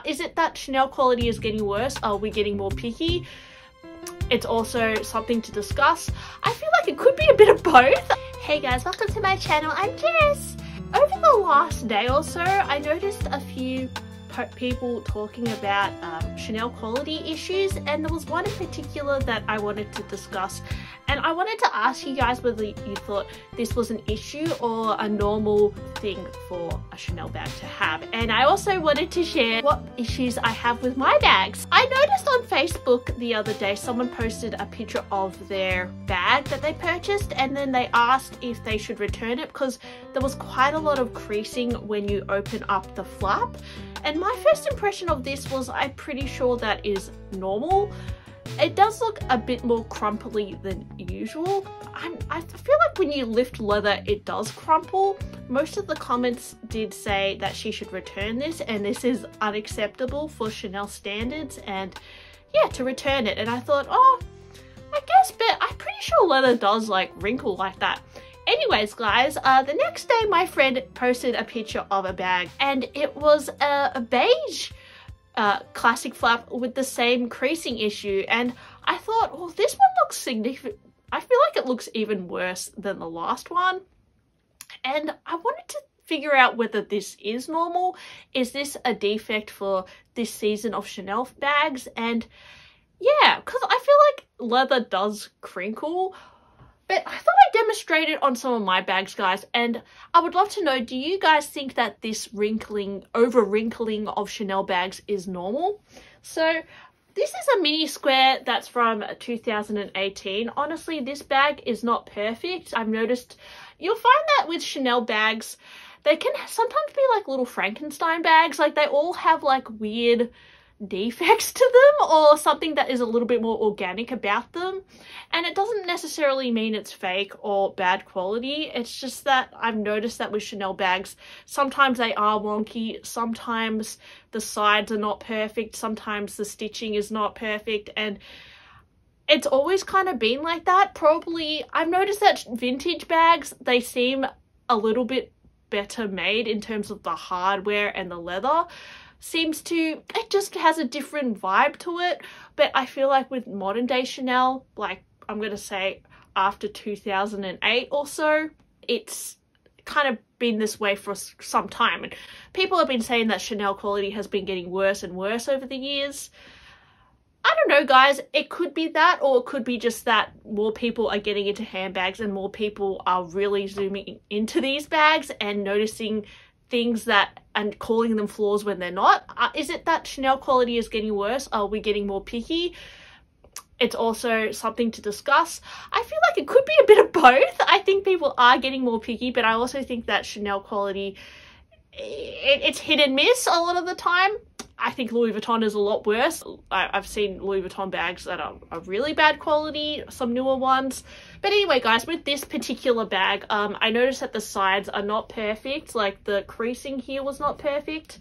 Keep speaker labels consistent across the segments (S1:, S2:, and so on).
S1: Is it that Chanel quality is getting worse? Are we getting more picky? It's also something to discuss. I feel like it could be a bit of both. Hey guys, welcome to my channel. I'm Jess. Over the last day or so, I noticed a few people talking about Chanel quality issues, and there was one in particular that I wanted to discuss, and I wanted to ask you guys whether you thought this was an issue or a normal thing for a Chanel bag to have. And I also wanted to share what issues I have with my bags. I noticed on Facebook the other day someone posted a picture of their bag that they purchased, and then they asked if they should return it because there was quite a lot of creasing when you open up the flap. And my first impression of this was, I'm pretty sure that is normal. It does look a bit more crumply than usual. I feel like when you lift leather, it does crumple. Most of the comments did say that she should return this, and this is unacceptable for Chanel standards, and yeah, to return it. And I thought, oh, I guess, but I'm pretty sure leather does like wrinkle like that. Anyways guys, the next day my friend posted a picture of a bag, and it was a beige classic flap with the same creasing issue, and I thought, well, this one looks significant. I feel like it looks even worse than the last one, and I wanted to figure out whether this is normal. Is this a defect for this season of Chanel bags? And yeah, because I feel like leather does crinkle. But I thought I'd demonstrate it on some of my bags, guys, and I would love to know, do you guys think that this wrinkling, over wrinkling of Chanel bags is normal? So this is a mini square that's from 2018. Honestly, this bag is not perfect. I've noticed you'll find that with Chanel bags, they can sometimes be like little Frankenstein bags. Like they all have like weird defects to them or something that is a little bit more organic about them, and it doesn't necessarily mean it's fake or bad quality. It's just that I've noticed that with Chanel bags, sometimes they are wonky, sometimes the sides are not perfect, sometimes the stitching is not perfect, and it's always kind of been like that. Probably I've noticed that vintage bags, they seem a little bit better made in terms of the hardware, and the leather seems to, it just has a different vibe to it. But I feel like with modern day Chanel, like I'm gonna say after 2008 or so, it's kind of been this way for some time, and people have been saying that Chanel quality has been getting worse and worse over the years. I don't know guys, it could be that, or it could be just that more people are getting into handbags and more people are really zooming into these bags and noticing things that and calling them flaws when they're not. Is it that Chanel quality is getting worse? Are we getting more picky? It's also something to discuss. I feel like it could be a bit of both. I think people are getting more picky, but I also think that Chanel quality, it's hit and miss a lot of the time. I think Louis Vuitton is a lot worse. I've seen Louis Vuitton bags that are really bad quality, some newer ones. But anyway guys, with this particular bag, I noticed that the sides are not perfect. Like the creasing here was not perfect.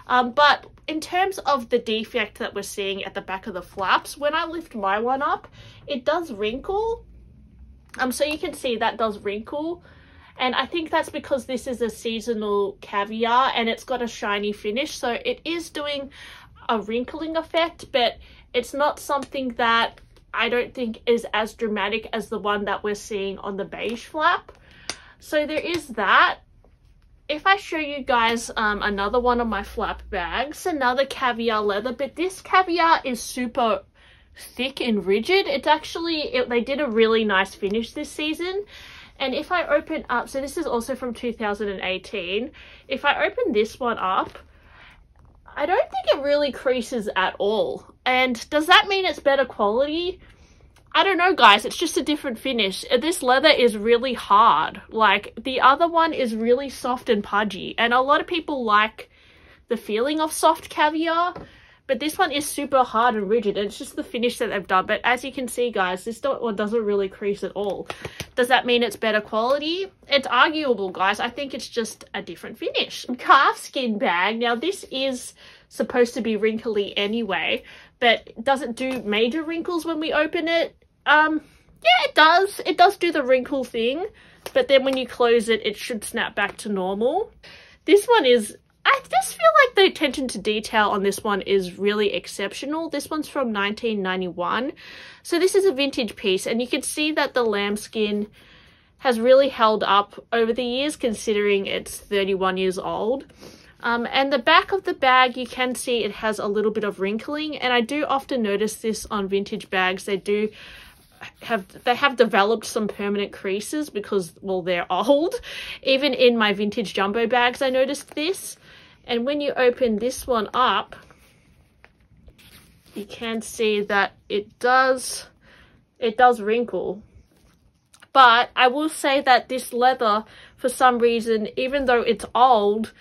S1: But in terms of the defect that we're seeing at the back of the flaps, when I lift my one up, it does wrinkle. So you can see that does wrinkle. And I think that's because this is a seasonal caviar and it's got a shiny finish. So it is doing a wrinkling effect, but it's not something that I don't think is as dramatic as the one that we're seeing on the beige flap. So there is that. If I show you guys another one of my flap bags, another caviar leather, but this caviar is super thick and rigid. It's actually, they did a really nice finish this season. And if I open up, so this is also from 2018. If I open this one up, I don't think it really creases at all. And does that mean it's better quality? I don't know guys, it's just a different finish. This leather is really hard. Like the other one is really soft and pudgy, and a lot of people like the feeling of soft caviar. But this one is super hard and rigid, and it's just the finish that they've done. But as you can see, guys, this one doesn't really crease at all. Does that mean it's better quality? It's arguable, guys. I think it's just a different finish. Calfskin bag. Now, this is supposed to be wrinkly anyway, but does it do major wrinkles when we open it? Yeah, it does. It does do the wrinkle thing, but then when you close it, it should snap back to normal. This one is I just feel like the attention to detail on this one is really exceptional. This one's from 1991. So this is a vintage piece, and you can see that the lambskin has really held up over the years considering it's 31 years old. And the back of the bag, you can see it has a little bit of wrinkling, and I do often notice this on vintage bags. They have developed some permanent creases because, well, they're old. Even in my vintage jumbo bags, I noticed this. And when you open this one up, you can see that it does wrinkle. But I will say that this leather, for some reason, even though it's old,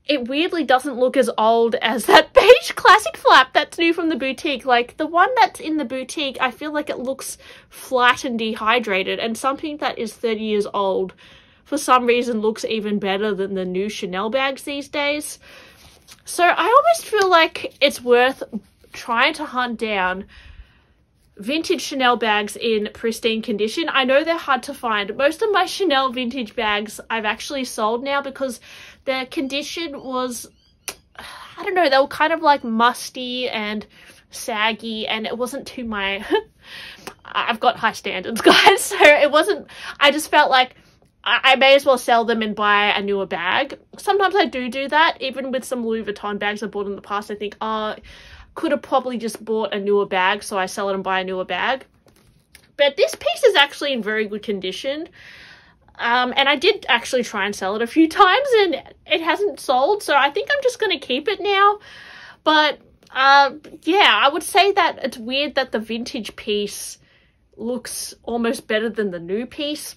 S1: it weirdly doesn't look as old as that beige classic flap that's new from the boutique. Like, the one that's in the boutique, I feel like it looks flat and dehydrated, and something that is 30 years old for some reason looks even better than the new Chanel bags these days. So I almost feel like it's worth trying to hunt down vintage Chanel bags in pristine condition. I know they're hard to find. Most of my Chanel vintage bags I've actually sold now because their condition was, I don't know, they were kind of like musty and saggy, and it wasn't to my I've got high standards, guys, so it wasn't, I just felt like I may as well sell them and buy a newer bag. Sometimes I do that, even with some Louis Vuitton bags I bought in the past. I think, oh, could have probably just bought a newer bag, so I sell it and buy a newer bag. But this piece is actually in very good condition. And I did actually try and sell it a few times, and it hasn't sold, so I think I'm just going to keep it now. But, yeah, I would say that it's weird that the vintage piece looks almost better than the new piece.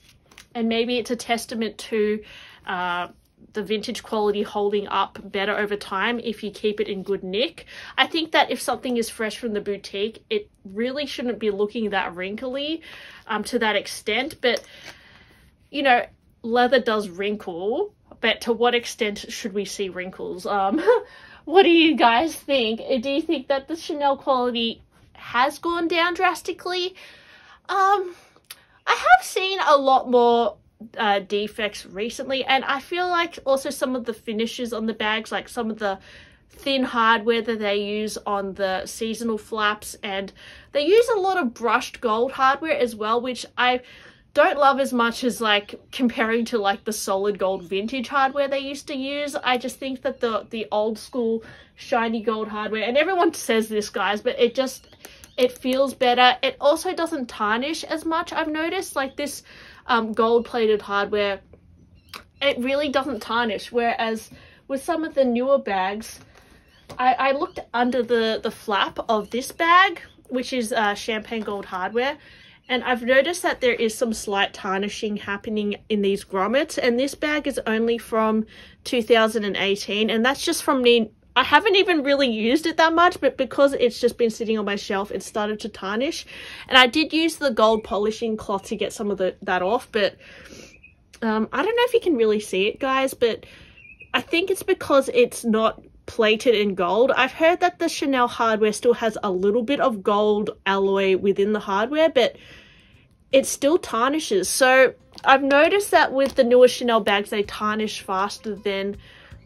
S1: And maybe it's a testament to the vintage quality holding up better over time if you keep it in good nick. I think that if something is fresh from the boutique, it really shouldn't be looking that wrinkly to that extent. But, you know, leather does wrinkle, but to what extent should we see wrinkles? What do you guys think? Do you think that the Chanel quality has gone down drastically? I have seen a lot more defects recently, and I feel like also some of the finishes on the bags, like some of the thin hardware that they use on the seasonal flaps, and they use a lot of brushed gold hardware as well, which I don't love as much as like comparing to like the solid gold vintage hardware they used to use. I just think that the old school shiny gold hardware, and everyone says this, guys, but it feels better. It also doesn't tarnish as much, I've noticed. Like this gold-plated hardware, it really doesn't tarnish. Whereas with some of the newer bags, I looked under the flap of this bag, which is champagne gold hardware, and I've noticed that there is some slight tarnishing happening in these grommets. And this bag is only from 2018, and that's just from me. I haven't even really used it that much, but because it's just been sitting on my shelf, it started to tarnish. And I did use the gold polishing cloth to get some of that off, but I don't know if you can really see it, guys, but I think it's because it's not plated in gold. I've heard that the Chanel hardware still has a little bit of gold alloy within the hardware, but it still tarnishes. So I've noticed that with the newer Chanel bags, they tarnish faster than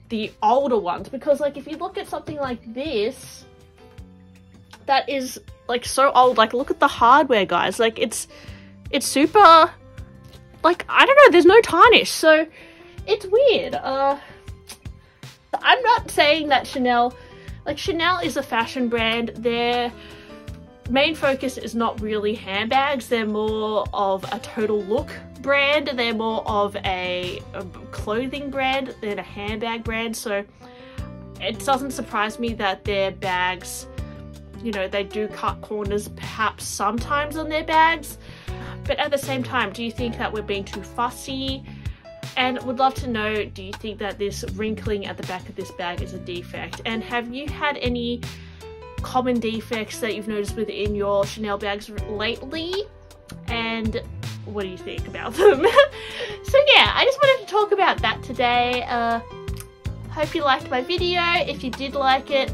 S1: the older ones, because like if you look at something like this that is like so old, like look at the hardware, guys, like it's super, like I don't know, there's no tarnish, so it's weird. I'm not saying that Chanel is a fashion brand. Their main focus is not really handbags, they're more of a total look brand. They're more of a clothing brand than a handbag brand, so it doesn't surprise me that their bags, you know, they do cut corners perhaps sometimes on their bags. But at the same time, do you think that we're being too fussy? And would love to know, do you think that this wrinkling at the back of this bag is a defect? And have you had any common defects that you've noticed within your Chanel bags lately? And what do you think about them? So yeah, I just wanted to talk about that today. Hope you liked my video. If you did like it,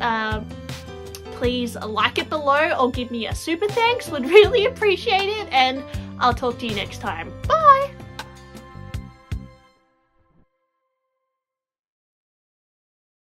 S1: please like it below or give me a super thanks. Would really appreciate it, and I'll talk to you next time. Bye!